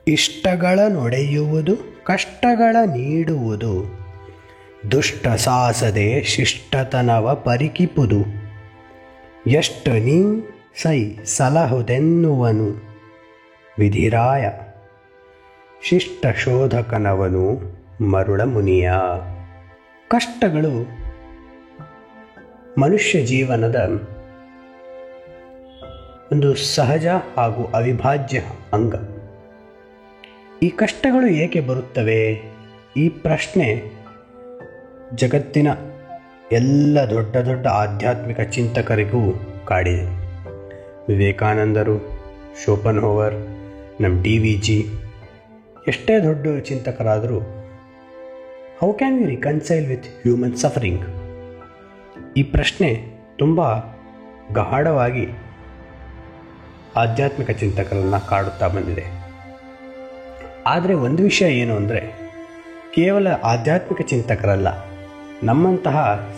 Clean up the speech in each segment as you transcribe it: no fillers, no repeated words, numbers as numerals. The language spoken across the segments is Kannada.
ಇಷ್ಟಗಳ ನೊಡೆಯುವುದು ಕಷ್ಟಗಳ ನೀಡುವುದು, ದುಷ್ಟ ಸಾಸದೆ ಶಿಷ್ಟತನವ ಪರಿಕಿಪುದು. ಎಷ್ಟು ನೀ ಸೈ ಸಲಹುದೆನ್ನುವನು ವಿಧಿರಾಯ, ಶಿಷ್ಟ ಶೋಧಕನವನು ಮರುಳ ಮುನಿಯ. ಕಷ್ಟಗಳು ಮನುಷ್ಯ ಜೀವನದ ಒಂದು ಸಹಜ ಹಾಗೂ ಅವಿಭಾಜ್ಯ ಅಂಗ. ಈ ಕಷ್ಟಗಳು ಏಕೆ ಬರುತ್ತವೆ? ಈ ಪ್ರಶ್ನೆ ಜಗತ್ತಿನ ಎಲ್ಲ ದೊಡ್ಡ ದೊಡ್ಡ ಆಧ್ಯಾತ್ಮಿಕ ಚಿಂತಕರಿಗೂ ಕಾಡಿದೆ. ವಿವೇಕಾನಂದರು, ಶೋಪನ್ಹೋವರ್, ನಮ್ಮ DVG ಎಷ್ಟೇ ದೊಡ್ಡ ಚಿಂತಕರಾದರೂ how can we reconcile with human suffering? ಈ ಪ್ರಶ್ನೆ ತುಂಬ ಗಾಢವಾಗಿ ಆಧ್ಯಾತ್ಮಿಕ ಚಿಂತಕರನ್ನು ಕಾಡುತ್ತಾ ಬಂದಿದೆ. ಆದರೆ ಒಂದು ವಿಷಯ ಏನು ಅಂದರೆ, ಕೇವಲ ಆಧ್ಯಾತ್ಮಿಕ ಚಿಂತಕರಲ್ಲ, ನಮ್ಮಂತಹ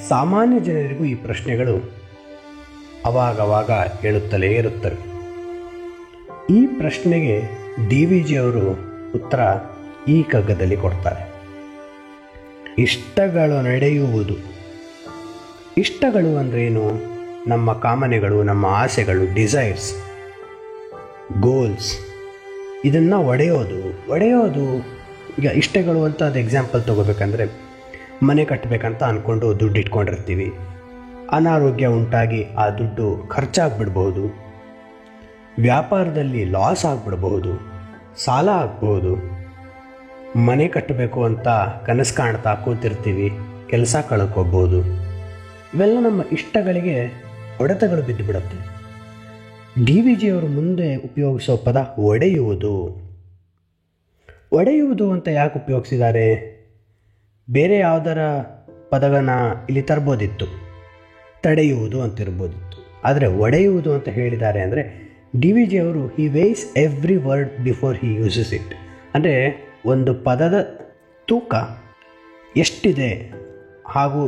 ಸಾಮಾನ್ಯ ಜನರಿಗೂ ಈ ಪ್ರಶ್ನೆಗಳು ಅವಾಗವಾಗ ಹೇಳುತ್ತಲೇ ಇರುತ್ತವೆ. ಈ ಪ್ರಶ್ನೆಗೆ DVG ಅವರು ಉತ್ತರ ಈ ಕಗ್ಗದಲ್ಲಿ ಕೊಡ್ತಾರೆ. ಇಷ್ಟಗಳು ನಡೆಯುವುದು. ಇಷ್ಟಗಳು ಅಂದ್ರೇನು? ನಮ್ಮ ಕಾಮನೆಗಳು, ನಮ್ಮ ಆಸೆಗಳು, ಡಿಸೈರ್ಸ್, ಗೋಲ್ಸ್, ಇದನ್ನು ಒಡೆಯೋದು. ಈಗ ಇಷ್ಟಗಳು ಅಂತ ಅದು ಎಕ್ಸಾಂಪಲ್ ತೊಗೋಬೇಕಂದ್ರೆ, ಮನೆ ಕಟ್ಟಬೇಕಂತ ಅಂದ್ಕೊಂಡು ದುಡ್ಡು ಇಟ್ಕೊಂಡಿರ್ತೀವಿ. ಅನಾರೋಗ್ಯ ಉಂಟಾಗಿ ಆ ದುಡ್ಡು ಖರ್ಚಾಗ್ಬಿಡ್ಬಹುದು, ವ್ಯಾಪಾರದಲ್ಲಿ ಲಾಸ್ ಆಗಿಬಿಡ್ಬಹುದು, ಸಾಲ ಆಗ್ಬೋದು. ಮನೆ ಕಟ್ಟಬೇಕು ಅಂತ ಕನಸು ಕಾಣ್ತಾ ಕೂತಿರ್ತೀವಿ, ಕೆಲಸ ಕಳ್ಕೊಬೋದು. ಇವೆಲ್ಲ ನಮ್ಮ ಇಷ್ಟಗಳಿಗೆ ಹೊಡೆತಗಳು ಬಿದ್ದು ಬಿಡುತ್ತೆ. DVG ಅವರು ಮುಂದೆ ಉಪಯೋಗಿಸೋ ಪದ ಒಡೆಯುವುದು. ಒಡೆಯುವುದು ಅಂತ ಯಾಕೆ ಉಪಯೋಗಿಸಿದ್ದಾರೆ? ಬೇರೆ ಯಾವುದರ ಪದಗಳನ್ನ ಇಲ್ಲಿ ತರ್ಬೋದಿತ್ತು, ತಡೆಯುವುದು ಅಂತ ಇರ್ಬೋದಿತ್ತು. ಆದರೆ ಒಡೆಯುವುದು ಅಂತ ಹೇಳಿದ್ದಾರೆ ಅಂದರೆ DVG ಅವರು he weighs every word before he uses it. ಅಂದರೆ ಒಂದು ಪದದ ತೂಕ ಎಷ್ಟಿದೆ ಹಾಗೂ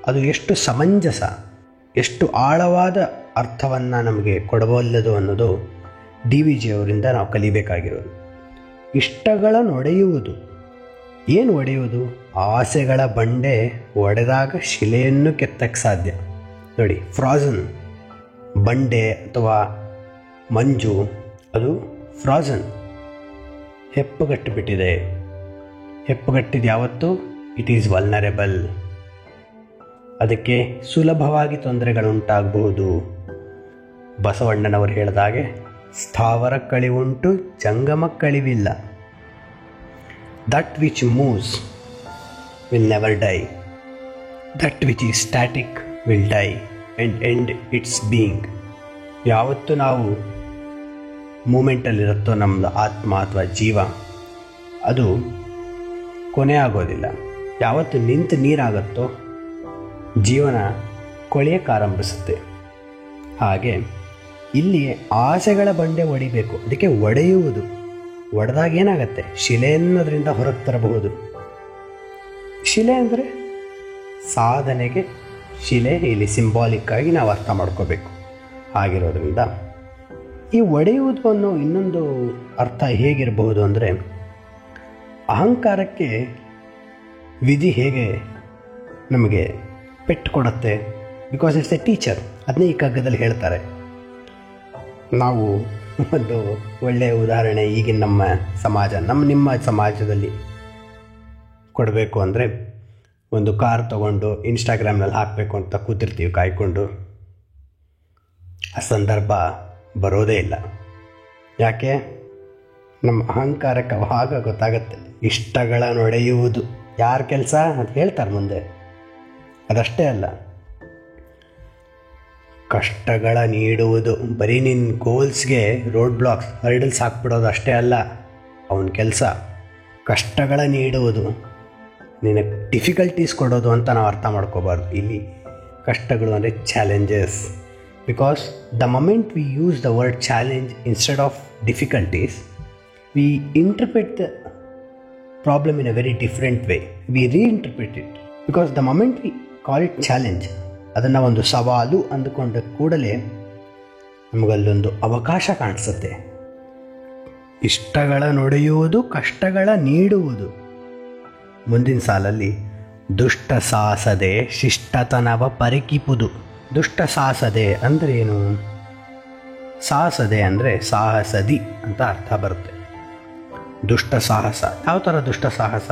ಅದು ಎಷ್ಟು ಸಮಂಜಸ, ಎಷ್ಟು ಆಳವಾದ ಅರ್ಥವನ್ನು ನಮಗೆ ಕೊಡಬಲ್ಲದು ಅನ್ನೋದು DVG ಅವರಿಂದ ನಾವು ಕಲಿಬೇಕಾಗಿರೋದು. ಇಷ್ಟಗಳ ನೊಡೆಯುವುದು. ಏನು ಒಡೆಯುವುದು? ಆಸೆಗಳ ಬಂಡೆ ಒಡೆದಾಗ ಶಿಲೆಯನ್ನು ಕೆತ್ತಕ್ಕೆ ಸಾಧ್ಯ. ನೋಡಿ, ಫ್ರಾಝನ್ ಬಂಡೆ ಅಥವಾ ಮಂಜು, ಅದು ಫ್ರಾಝನ್, ಹೆಪ್ಪುಗಟ್ಟಿಬಿಟ್ಟಿದೆ. ಹೆಪ್ಪುಗಟ್ಟಿದ ಯಾವತ್ತು ಇಟ್ ಈಸ್ ವಲ್ನರೆಬಲ್. ಅದಕ್ಕೆ ಸುಲಭವಾಗಿ ತೊಂದರೆಗಳುಂಟಾಗಬಹುದು. ಬಸವಣ್ಣನವರು ಹೇಳಿದಾಗೆ, ಸ್ಥಾವರ ಕಳಿವುಂಟು ಜಂಗಮ ಕಳಿವಿಲ್ಲ. That which moves will never die, that which is static will die and end its being. ಯಾವತ್ತು ನಾವು ಮೂಮೆಂಟಲ್ಲಿರುತ್ತೋ ನಮ್ಮದು ಆತ್ಮ ಅಥವಾ ಜೀವ, ಅದು ಕೊನೆ ಆಗೋದಿಲ್ಲ. ಯಾವತ್ತು ನಿಂತು ನೀರಾಗುತ್ತೋ ಜೀವನ ಕೊಳೆಯಕ್ಕಾರಂಭಿಸುತ್ತೆ. ಹಾಗೆ ಇಲ್ಲಿ ಆಸೆಗಳ ಬಂಡೆ ಒಡಿಬೇಕು, ಅದಕ್ಕೆ ಒಡೆಯುವುದು. ಒಡೆದಾಗ ಏನಾಗತ್ತೆ? ಶಿಲೆ ಅನ್ನೋದ್ರಿಂದ ಹೊರಗೆ ತರಬಹುದು. ಶಿಲೆ ಅಂದರೆ ಸಾಧನೆಗೆ ಶಿಲೆ ಇಲ್ಲಿ ಸಿಂಬಾಲಿಕ್ ಆಗಿ ನಾವು ಅರ್ಥ ಮಾಡ್ಕೋಬೇಕು. ಆಗಿರೋದ್ರಿಂದ ಈ ಒಡೆಯುವುದು ಅನ್ನೋ ಇನ್ನೊಂದು ಅರ್ಥ ಹೇಗಿರಬಹುದು ಅಂದರೆ, ಅಹಂಕಾರಕ್ಕೆ ವಿಧಿ ಹೇಗೆ ನಮಗೆ ಪೆಟ್ಟು ಕೊಡುತ್ತೆ, ಬಿಕಾಸ್ ಇಟ್ಸ್ ಎ ಟೀಚರ್. ಅದನ್ನೇ ಈ ಕಗ್ಗದಲ್ಲಿ ಹೇಳ್ತಾರೆ. ನಾವು ಒಂದು ಒಳ್ಳೆಯ ಉದಾಹರಣೆ ಈಗಿನ ನಮ್ಮ ಸಮಾಜ, ನಿಮ್ಮ ಸಮಾಜದಲ್ಲಿ ಕೊಡಬೇಕು ಅಂದರೆ, ಒಂದು ಕಾರ್ ತೊಗೊಂಡು ಇನ್ಸ್ಟಾಗ್ರಾಮ್ನಲ್ಲಿ ಹಾಕಬೇಕು ಅಂತ ಕೂತಿರ್ತೀವಿ ಕಾಯ್ಕೊಂಡು. ಆ ಸಂದರ್ಭ ಬರೋದೇ ಇಲ್ಲ. ಯಾಕೆ? ನಮ್ಮ ಅಹಂಕಾರಕ್ಕೆ ಅವಾಗ ಗೊತ್ತಾಗತ್ತೆ ಇಷ್ಟಗಳ ನೊಡೆಯುವುದು ಯಾರ ಕೆಲಸ ಅಂತ ಹೇಳ್ತಾರೆ ಮುಂದೆ. ಅದಷ್ಟೇ ಅಲ್ಲ, ಕಷ್ಟಗಳ ನೀಡುವುದು. ಬರೀ ನಿನ್ನ ಗೋಲ್ಸ್ಗೆ ರೋಡ್ ಬ್ಲಾಕ್ಸ್, ಹರ್ಡಲ್ಸ್ ಹಾಕ್ಬಿಡೋದು ಅಷ್ಟೇ ಅಲ್ಲ ಅವನ ಕೆಲಸ. ಕಷ್ಟಗಳ ನೀಡುವುದು, ನಿನಗೆ ಡಿಫಿಕಲ್ಟೀಸ್ ಕೊಡೋದು ಅಂತ ನಾವು ಅರ್ಥ ಮಾಡ್ಕೋಬಾರ್ದು. ಇಲ್ಲಿ ಕಷ್ಟಗಳು ಅಂದರೆ challenges. Because the moment we use the word challenge instead of difficulties, we interpret the problem in a very different way. We reinterpret it. Because the moment we call it challenge, ಅದನ್ನು ಒಂದು ಸವಾಲು ಅಂದುಕೊಂಡ ಕೂಡಲೇ ನಮಗಲ್ಲೊಂದು ಅವಕಾಶ ಕಾಣಿಸುತ್ತೆ. ಇಷ್ಟಗಳ ನುಡಿಯುವುದು ಕಷ್ಟಗಳ ನೀಡುವುದು. ಮುಂದಿನ ಸಾಲಲ್ಲಿ ದುಷ್ಟ ಸಾಸದೆ ಶಿಷ್ಟತನವ ಪರಿಕಿಪುದು. ದುಷ್ಟ ಸಾಸದೆ ಅಂದರೆ ಏನು? ಸಾಹಸದೆ ಅಂದರೆ ಸಾಹಸದಿ ಅಂತ ಅರ್ಥ ಬರುತ್ತೆ. ದುಷ್ಟ ಸಾಹಸ ಯಾವ ಥರ ದುಷ್ಟ ಸಾಹಸ?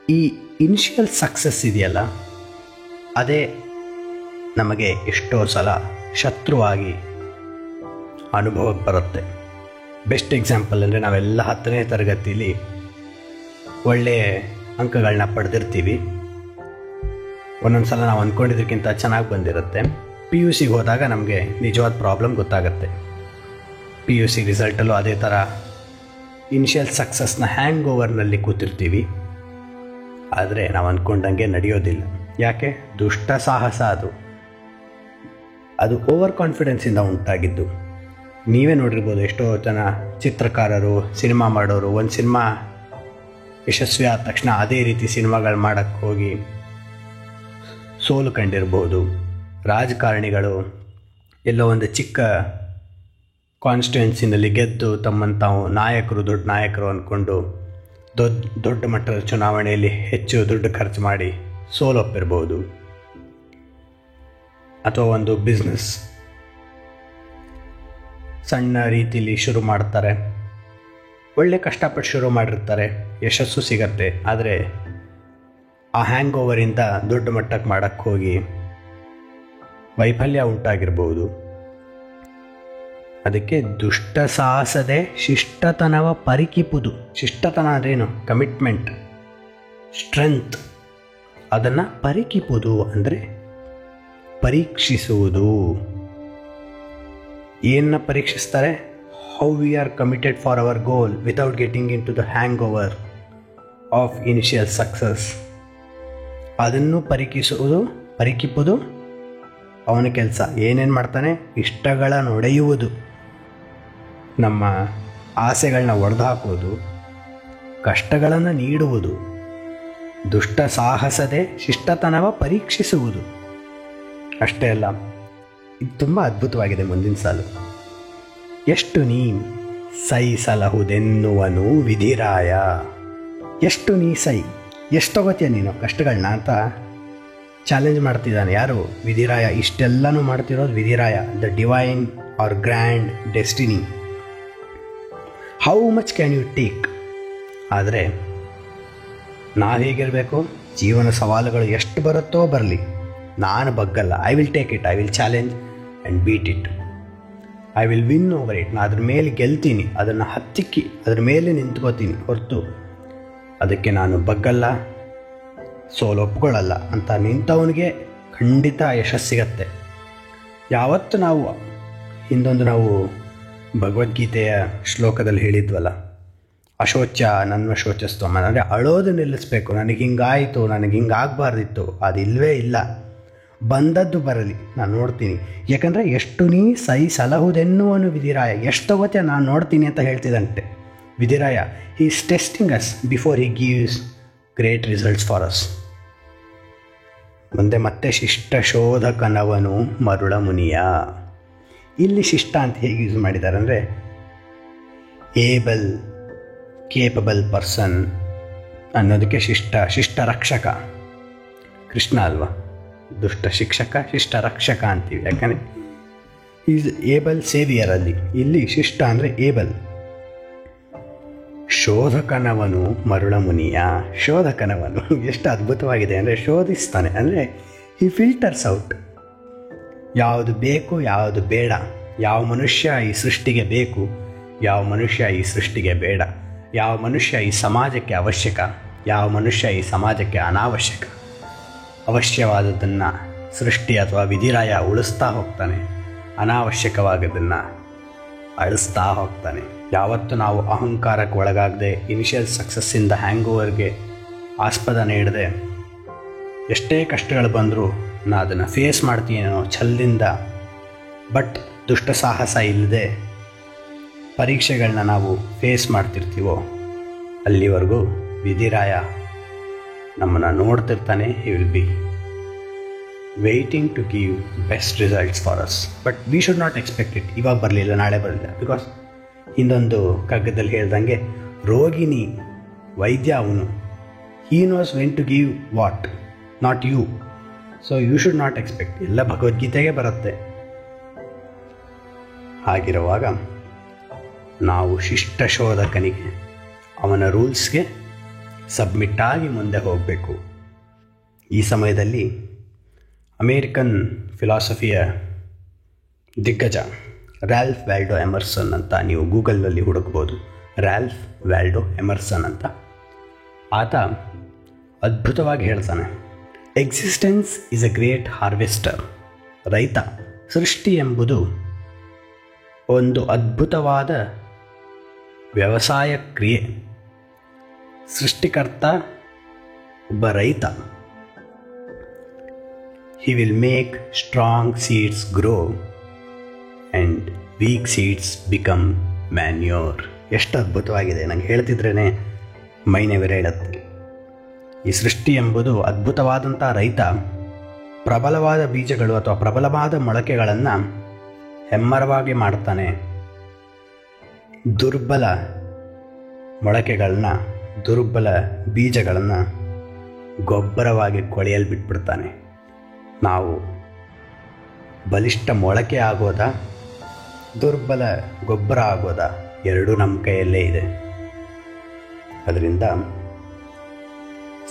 ಈ ಇನಿಷಿಯಲ್ ಸಕ್ಸಸ್ ಇದೆಯಲ್ಲ, ಅದೇ ನಮಗೆ ಎಷ್ಟೋ ಸಲ ಶತ್ರುವಾಗಿ ಅನುಭವಕ್ಕೆ ಬರುತ್ತೆ. ಬೆಸ್ಟ್ ಎಕ್ಸಾಂಪಲ್ ಅಂದರೆ ನಾವೆಲ್ಲ 10ನೇ ತರಗತಿಲಿ ಒಳ್ಳೆಯ ಅಂಕಗಳನ್ನ ಪಡೆದಿರ್ತೀವಿ. ಒಂದೊಂದು ಸಲ ನಾವು ಅಂದ್ಕೊಂಡಿದ್ದಕ್ಕಿಂತ ಚೆನ್ನಾಗಿ ಬಂದಿರುತ್ತೆ. PUCಗೆ ಹೋದಾಗ ನಮಗೆ ನಿಜವಾದ ಪ್ರಾಬ್ಲಮ್ ಗೊತ್ತಾಗುತ್ತೆ. PUC ರಿಸಲ್ಟಲ್ಲೂ ಅದೇ ಥರ ಇನಿಷಿಯಲ್ ಸಕ್ಸಸ್ನ ಹ್ಯಾಂಗ್ ಓವರ್ನಲ್ಲಿ ಕೂತಿರ್ತೀವಿ. ಆದರೆ ನಾವು ಅಂದ್ಕೊಂಡಂಗೆ ನಡೆಯೋದಿಲ್ಲ. ಯಾಕೆ? ದುಷ್ಟ ಸಾಹಸ ಅದು ಓವರ್ ಕಾನ್ಫಿಡೆನ್ಸಿಂದ ಉಂಟಾಗಿದ್ದು. ನೀವೇ ನೋಡಿರ್ಬೋದು, ಎಷ್ಟೋ ಜನ ಚಿತ್ರಕಾರರು, ಸಿನಿಮಾ ಮಾಡೋರು ಒಂದು ಸಿನಿಮಾ ಯಶಸ್ವಿ ಆದ ತಕ್ಷಣ ಅದೇ ರೀತಿ ಸಿನಿಮಾಗಳು ಮಾಡೋಕ್ಕೆ ಹೋಗಿ ಸೋಲು ಕಂಡಿರ್ಬೋದು. ರಾಜಕಾರಣಿಗಳು ಎಲ್ಲೋ ಒಂದು ಚಿಕ್ಕ ಕಾನ್ಸ್ಟಿಟ್ಯೂನ್ಸಿನಲ್ಲಿ ಗೆದ್ದು ತಮ್ಮನ್ನು ತಾವು ನಾಯಕರು, ದೊಡ್ಡ ನಾಯಕರು ಅಂದ್ಕೊಂಡು ದೊಡ್ಡ ಮಟ್ಟದ ಚುನಾವಣೆಯಲ್ಲಿ ಹೆಚ್ಚು ದುಡ್ಡು ಖರ್ಚು ಮಾಡಿ ಸೋಲೊಪ್ಪಿರ್ಬೋದು. ಅಥವಾ ಒಂದು ಬಿಸ್ನೆಸ್ ಸಣ್ಣ ರೀತಿಯಲ್ಲಿ ಶುರು ಮಾಡ್ತಾರೆ, ಒಳ್ಳೆ ಕಷ್ಟಪಟ್ಟು ಶುರು ಮಾಡಿರ್ತಾರೆ, ಯಶಸ್ಸು ಸಿಗತ್ತೆ. ಆದರೆ ಆ ಹ್ಯಾಂಗ್ ಓವರಿಂದ ದೊಡ್ಡ ಮಟ್ಟಕ್ಕೆ ಮಾಡೋಕ್ಕೆ ಹೋಗಿ ವೈಫಲ್ಯ ಉಂಟಾಗಿರ್ಬೋದು. ಅದಕ್ಕೆ ದುಷ್ಟ ಸಾಹಸದೆ ಶಿಷ್ಟತನವ ಪರಿಕಿಪುದು. ಶಿಷ್ಟತನ ಅಂದ್ರೇನು? Commitment, strength. ಅದನ್ನು ಪರಿಕಿಪುದು ಅಂದರೆ ಪರೀಕ್ಷಿಸುವುದು. ಏನನ್ನ ಪರೀಕ್ಷಿಸ್ತಾರೆ? How we are committed for our goal without getting into the hangover of initial success. ಅದನ್ನು ಪರಿಕಿಪುದು ಅವನ ಕೆಲಸ. ಏನೇನು ಮಾಡ್ತಾನೆ? ಇಷ್ಟಗಳ ನೊಡೆಯುವುದು, ನಮ್ಮ ಆಸೆಗಳನ್ನ ಒಡೆದು ಹಾಕೋದು, ಕಷ್ಟಗಳನ್ನು ನೀಡುವುದು. ದುಷ್ಟ ಸಾಹಸದೆ ಶಿಷ್ಟತನವ ಪರೀಕ್ಷಿಸುವುದು. ಅಷ್ಟೇ ಅಲ್ಲ, ಇದು ತುಂಬ ಅದ್ಭುತವಾಗಿದೆ. ಮುಂದಿನ ಸಾಲು, ಎಷ್ಟು ನೀ ಸಹಿಸಲಹುದೆನ್ನುವನು ವಿಧಿರಾಯ. ಎಷ್ಟು ನೀ ಎಷ್ಟು ತಗೋತೀಯ ನೀನು ಕಷ್ಟಗಳನ್ನ ಅಂತ ಚಾಲೆಂಜ್ ಮಾಡ್ತಿದ್ದಾನೆ. ಯಾರು? ವಿಧಿರಾಯ. ಇಷ್ಟೆಲ್ಲನೂ ಮಾಡ್ತಿರೋದು ವಿಧಿರಾಯ, the divine or grand destiny. How much can you take? ಆದರೆ ನಾವು ಹೇಗಿರಬೇಕು? ಜೀವನ ಸವಾಲುಗಳು ಎಷ್ಟು ಬರುತ್ತೋ ಬರಲಿ, ನಾನು ಬಗ್ಗಲ್ಲ. I will take it, I will challenge and beat it, I will win over it. ನಾನು ಅದ್ರ ಮೇಲೆ ಗೆಲ್ತೀನಿ, ಅದನ್ನು ಹತ್ತಿಕ್ಕಿ ಅದ್ರ ಮೇಲೆ ನಿಂತ್ಕೋತೀನಿ ಹೊರತು ಅದಕ್ಕೆ ನಾನು ಬಗ್ಗಲ್ಲ, ಸೋಲು ಒಪ್ಕೊಳ್ಳಲ್ಲ ಅಂತ ನಿಂತವನಿಗೆ ಖಂಡಿತ ಯಶಸ್ಸಿಗತ್ತೆ. ಯಾವತ್ತು ನಾವು ಭಗವದ್ಗೀತೆಯ ಶ್ಲೋಕದಲ್ಲಿ ಹೇಳಿದ್ವಲ್ಲ, ಅಶೋಚ ನನ್ನ ಶೋಚಸ್ತಮ, ಅಂದರೆ ಅಳೋದು ನಿಲ್ಲಿಸ್ಬೇಕು. ನನಗೆ ಹಿಂಗಾಯಿತು, ನನಗೆ ಹಿಂಗಾಗಬಾರ್ದಿತ್ತು, ಅದಿಲ್ಲವೇ ಇಲ್ಲ. ಬಂದದ್ದು ಬರಲಿ, ನಾನು ನೋಡ್ತೀನಿ. ಯಾಕಂದರೆ ಎಷ್ಟು ನೀ ಸಲಹುದೆನ್ನುವನು ವಿಧಿರಾಯ. ಎಷ್ಟು ತಗೋತೀಯ ನಾನು ನೋಡ್ತೀನಿ ಅಂತ ಹೇಳ್ತಿದ್ದಂತೆ ವಿಧಿರಾಯ. He is testing us before he gives great results for us. ಮುಂದೆ ಮತ್ತೆ ಶಿಷ್ಟ ಶೋಧಕನವನು ಮರುಳ ಮುನಿಯ. ಇಲ್ಲಿ ಶಿಷ್ಟ ಅಂತ ಹೇಗೆ ಯೂಸ್ ಮಾಡಿದ್ದಾರೆ ಅಂದರೆ ಕೇಪಬಲ್ ಪರ್ಸನ್ ಅನ್ನೋದಕ್ಕೆ ಶಿಷ್ಟ ರಕ್ಷಕ. ಕೃಷ್ಣ ಅಲ್ವಾ? ದುಷ್ಟ ಶಿಕ್ಷಕ, ಶಿಷ್ಟ ರಕ್ಷಕ ಅಂತೀವಿ. ಯಾಕಂದರೆ ಈಸ್ ಏಬಲ್ ಸೇವಿಯರ್. ಇಲ್ಲಿ ಶಿಷ್ಟ ಅಂದರೆ ಏಬಲ್. ಶೋಧಕನವನು ಮರುಳ ಮುನಿಯ. ಶೋಧಕನವನು ಎಷ್ಟು ಅದ್ಭುತವಾಗಿದೆ ಅಂದರೆ ಶೋಧಿಸ್ತಾನೆ, ಅಂದರೆ ಹಿ ಫಿಲ್ಟರ್ಸ್ ಔಟ್ ಯಾವುದು ಬೇಕು, ಯಾವುದು ಬೇಡ, ಯಾವ ಮನುಷ್ಯ ಈ ಸೃಷ್ಟಿಗೆ ಬೇಕು, ಯಾವ ಮನುಷ್ಯ ಈ ಸೃಷ್ಟಿಗೆ ಬೇಡ, ಯಾವ ಮನುಷ್ಯ ಈ ಸಮಾಜಕ್ಕೆ ಅವಶ್ಯಕ, ಯಾವ ಮನುಷ್ಯ ಈ ಸಮಾಜಕ್ಕೆ ಅನಾವಶ್ಯಕ. ಅವಶ್ಯವಾದದ್ದನ್ನು ಸೃಷ್ಟಿ ಅಥವಾ ವಿಧಿರಾಯ ಉಳಿಸ್ತಾ ಹೋಗ್ತಾನೆ, ಅನಾವಶ್ಯಕವಾದದ್ದನ್ನು ಅಳಿಸ್ತಾ ಹೋಗ್ತಾನೆ. ಯಾವತ್ತು ನಾವು ಅಹಂಕಾರಕ್ಕೆ ಒಳಗಾಗದೆ ಇನಿಷಿಯಲ್ ಸಕ್ಸಸ್ಸಿಂದ ಹ್ಯಾಂಗ್ ಓವರ್ಗೆ ಆಸ್ಪದ ನೀಡದೆ ಎಷ್ಟೇ ಕಷ್ಟಗಳು ಬಂದರೂ ನಾನು ಅದನ್ನು ಫೇಸ್ ಮಾಡ್ತೀನಿ ಅನ್ನೋ ಛಲದಿಂದ, ಬಟ್ ದುಷ್ಟ ಸಾಹಸ ಇಲ್ಲದೆ ಪರೀಕ್ಷೆಗಳನ್ನ ನಾವು ಫೇಸ್ ಮಾಡ್ತಿರ್ತೀವೋ ಅಲ್ಲಿವರೆಗೂ ವಿಧಿರಾಯ ನಮ್ಮನ್ನು ನೋಡ್ತಿರ್ತಾನೆ. He will be waiting to give best results for us. But we should not expect it. ಇವಾಗ ಬರಲಿಲ್ಲ, ನಾಳೆ ಬರಲಿಲ್ಲ, ಬಿಕಾಸ್ ಇನ್ನೊಂದು ಕಗ್ಗದಲ್ಲಿ ಹೇಳ್ದಂಗೆ ರೋಗಿಣಿ ವೈದ್ಯ ಅವನು. He knows when to give what, not you. So you should not expect. ಎಲ್ಲ ಭಗವದ್ಗೀತೆಗೆ ಬರುತ್ತೆ. ಹಾಗಿರುವಾಗ ನಾವು ಶಿಷ್ಟ ಶೋಧಕನಿಗೆ ಅವನ ರೂಲ್ಸ್ಗೆ ಸಬ್ಮಿಟ್ ಆಗಿ ಮುಂದೆ ಹೋಗಬೇಕು. ಈ ಸಮಯದಲ್ಲಿ ಅಮೇರಿಕನ್ ಫಿಲಾಸಫಿಯ ದಿಗ್ಗಜ ರ್ಯಾಲ್ಫ್ ವ್ಯಾಲ್ಡೋ ಎಮರ್ಸನ್ ಅಂತ ನೀವು ಗೂಗಲ್ನಲ್ಲಿ ಹುಡುಕ್ಬೋದು. ರ್ಯಾಲ್ಫ್ ವ್ಯಾಲ್ಡೋ ಎಮರ್ಸನ್ ಅಂತ. ಆತ ಅದ್ಭುತವಾಗಿ ಹೇಳ್ತಾನೆ, existence is A great harvester. ರೈತ, ಸೃಷ್ಟಿ ಎಂಬುದು ಒಂದು ಅದ್ಭುತವಾದ ವ್ಯವಸಾಯ ಕ್ರಿಯೆ. ಸೃಷ್ಟಿಕರ್ತ ಒಬ್ಬ ರೈತ. He will make strong seeds grow and weak seeds become manure. ಎಷ್ಟು ಅದ್ಭುತವಾಗಿದೆ, ನನಗೆ ಹೇಳ್ತಿದ್ರೇ ಮೈನೆ ಹೇಳುತ್ತೆ. ಈ ಸೃಷ್ಟಿ ಎಂಬುದು ಅದ್ಭುತವಾದಂಥ ರೈತ ಪ್ರಬಲವಾದ ಬೀಜಗಳು ಅಥವಾ ಪ್ರಬಲವಾದ ಮೊಳಕೆಗಳನ್ನು ಹೆಮ್ಮರವಾಗಿ ಮಾಡ್ತಾನೆ. ದುರ್ಬಲ ಮೊಳಕೆಗಳನ್ನ, ದುರ್ಬಲ ಬೀಜಗಳನ್ನು ಗೊಬ್ಬರವಾಗಿ ಕೊಳೆಯಲು ಬಿಟ್ಬಿಡ್ತಾನೆ. ನಾವು ಬಲಿಷ್ಠ ಮೊಳಕೆ ಆಗೋದ, ದುರ್ಬಲ ಗೊಬ್ಬರ ಆಗೋದ, ಎರಡೂ ನಮ್ಮ ಕೈಯಲ್ಲೇ ಇದೆ. ಅದರಿಂದ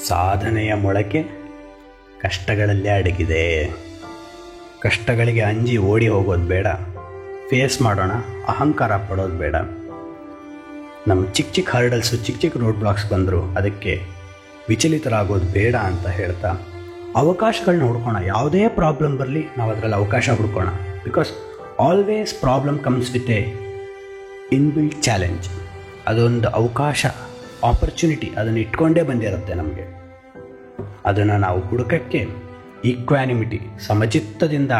ಸಾಧನೆಯ ಮೊಳಕೆ ಕಷ್ಟಗಳಲ್ಲೇ ಅಡಗಿದೆ. ಕಷ್ಟಗಳಿಗೆ ಅಂಜಿ ಓಡಿ ಹೋಗೋದು ಬೇಡ, ಫೇಸ್ ಮಾಡೋಣ. ಅಹಂಕಾರ ಪಡೋದು ಬೇಡ. ನಮ್ಮ ಚಿಕ್ಕ ಚಿಕ್ಕ ಹರ್ಡಲ್ಸು, ಚಿಕ್ಕ ಚಿಕ್ಕ ರೋಡ್ ಬ್ಲಾಕ್ಸ್ ಬಂದರೂ ಅದಕ್ಕೆ ವಿಚಲಿತರಾಗೋದು ಬೇಡ ಅಂತ ಹೇಳ್ತಾ ಅವಕಾಶಗಳನ್ನ ಹುಡ್ಕೋಣ. ಯಾವುದೇ ಪ್ರಾಬ್ಲಮ್ ಬರಲಿ ನಾವು ಅದರಲ್ಲಿ ಅವಕಾಶ ಹುಡ್ಕೋಣ. Because always problem comes with a inbuilt challenge. ಅದೊಂದು ಅವಕಾಶ, ಆಪರ್ಚುನಿಟಿ ಅದನ್ನು ಇಟ್ಕೊಂಡೇ ಬಂದಿರುತ್ತೆ ನಮಗೆ. ಅದನ್ನು ನಾವು ಹುಡುಕಕ್ಕೆ ಈಕ್ವಾನಿಮಿಟಿ, ಸಮಚಿತ್ತದಿಂದ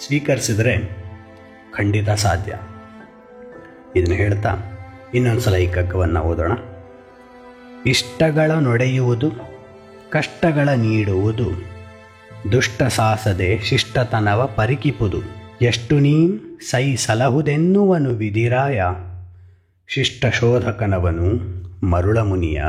ಸ್ವೀಕರಿಸಿದರೆ ಖಂಡಿತ ಸಾಧ್ಯ. ಇದನ್ನು ಹೇಳ್ತಾ ಇನ್ನೊಂದು ಸಲ ಈ ಕಗ್ಗವನ್ನು ಓದೋಣ. ಇಷ್ಟಗಳ ನೊಡೆಯುವುದು, ಕಷ್ಟಗಳ ನೀಡುವುದು, ದುಷ್ಟ ಸಾಸದೆ ಶಿಷ್ಟತನವ ಪರಿಕಿಪುದು. ಎಷ್ಟು ನೀಂ ಸೈ ಸಲಹುದೆನ್ನುವನು ವಿಧಿರಾಯ, ಶಿಷ್ಟ ಶೋಧಕನವನು ಮರುಳ ಮುನಿಯ.